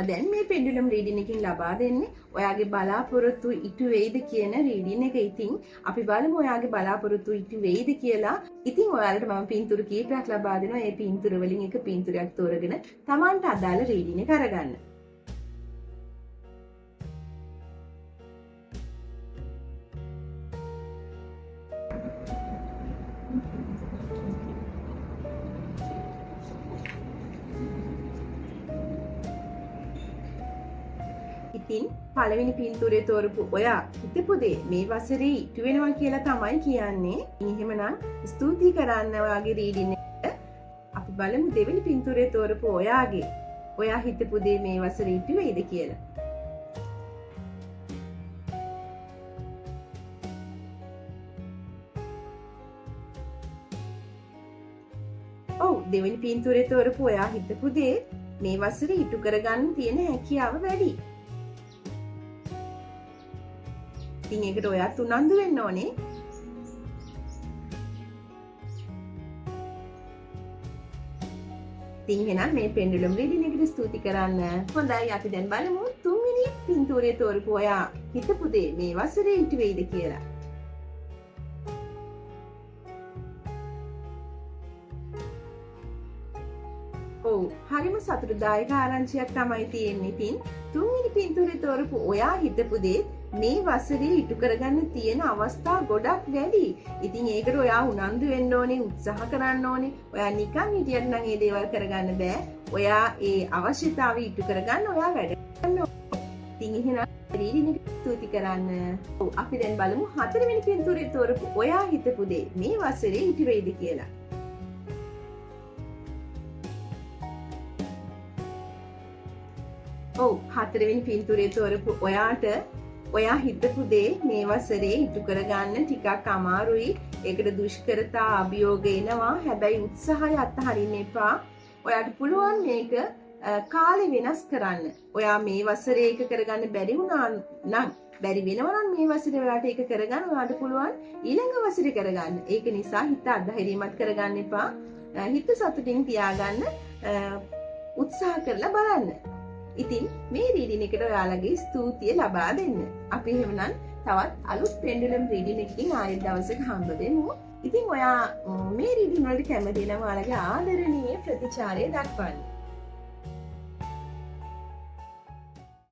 දැන් මේ පෙන්ඩුලම් රීඩින් එකකින් ලබා දෙන්නේ ඔයාගේ බලාපොරොත්තු ඉටු වෙයිද කියන රීඩින් එක. ඉතින් අපි බලමු ඔයාගේ බලාපොරොත්තු ඉටු වෙයිද කියලා. ඉතින් ඔයාලට මම පින්තූර කීපයක් ලබා දෙනවා. ඒ පින්තූර වලින් එක පින්තූරයක් තෝරගෙන Tamanට අදාළ රීඩින් එක අරගන්න. ඉතින් පළවෙනි පින්තූරය තෝරපු ඔයා හිතපු දේ මේ වසරේ ඉටු වෙනවා කියලා තමයි කියන්නේ. එහෙමනම් ස්තුති කරන්න ඔයාගේ රීඩින් එකට. අපි බලමු දෙවෙනි පින්තූරය තෝරපු ඔයා හිතපු දේ මේ වසරේ ඉටු වෙයිද කියලා. ඔව්, දෙවෙනි පින්තූරය තෝරපු ඔයා හිතපු දේ මේ වසරේ ඉටු කරගන්න තියෙන හැකියාව වැඩි. ඉතින් ඒකට ඔයාත් උනන්දු වෙන්න ඕනේ. ඉතින් එහෙනම් මේ පෙන්ඩුලම් රීඩින් එකට ස්තුති කරන්න. හොඳයි, අපි දැන් බලමු තුන්වෙනි පින්තූරය තෝරපු ඔයා හිතපු දේ මේ වසරේ ඉටු වෙයිද කියලා. ඔව්, හරිම සතුටුදායක ආරංචියක් තමයි තියෙන්නේ. ඉතින් තුන්වෙනි පින්තූරය තෝරපු ඔයා හිතපු දේ මේ වසරේ ඉටු කරගන්න තියෙන අවස්ථා ගොඩක් වැඩි. ඉතින් ඒකට ඔයා උනන්දු වෙන්න ඕනේ, උත්සාහ කරන්න ඕනේ. ඔයා නිකන් හිටියට නම් මේ දේවල් කරගන්න බෑ. ඔයා ඒ අවශ්‍යතාවය ඉටු කරගන්න ඔයා වැඩ කරන්න ඕනේ. ඉතින් එහෙනම් රීඩින් එක ස්තුති කරන්න. ඔව්, අපි දැන් බලමු හතරවෙනි පින්තූරය තෝරපු ඔයා හිතපු දේ මේ වසරේ ඉටු වෙයිද කියලා. ඔව්, හතරවෙනි පින්තූරය තෝරපු ඔයා හිතපු දේ මේ වසරේ ඉටු කරගන්න ටිකක් අමාරුයි. ඒකට දුෂ්කරතා අභියෝග එනවා. හැබැයි උත්සාහය අත්හරින්න එපා. ඔයාට පුළුවන් මේක කාලේ වෙනස් කරන්න. ඔයා මේ වසරේ ඒක කරගන්න බැරි වුණා නම්, බැරි වෙනවා නම් මේ වසරේ ඔයාට ඒක කරගන්න ඔයාට පුළුවන් ඊළඟ වසරේ කරගන්න. ඒක නිසා හිත අධෛර්යමත් කරගන්න එපා. හිත සතුටින් තියාගන්න උත්සාහ කරලා බලන්න. ඉතින් මේ රීඩින් එකට ඔයාලගේ ස්තුතිය ලබා දෙන්න. අපි එහෙමනම් තවත් අලුත් පෙන්ඩුලම් රීඩින් එකකින් ආයෙත් දවසක හම්බ වෙමු. ඉතින් ඔයා මේ රීඩින් වලට කැමති නම් ඔයාලගේ ආදරණීය ප්‍රතිචාරය දක්වන්න.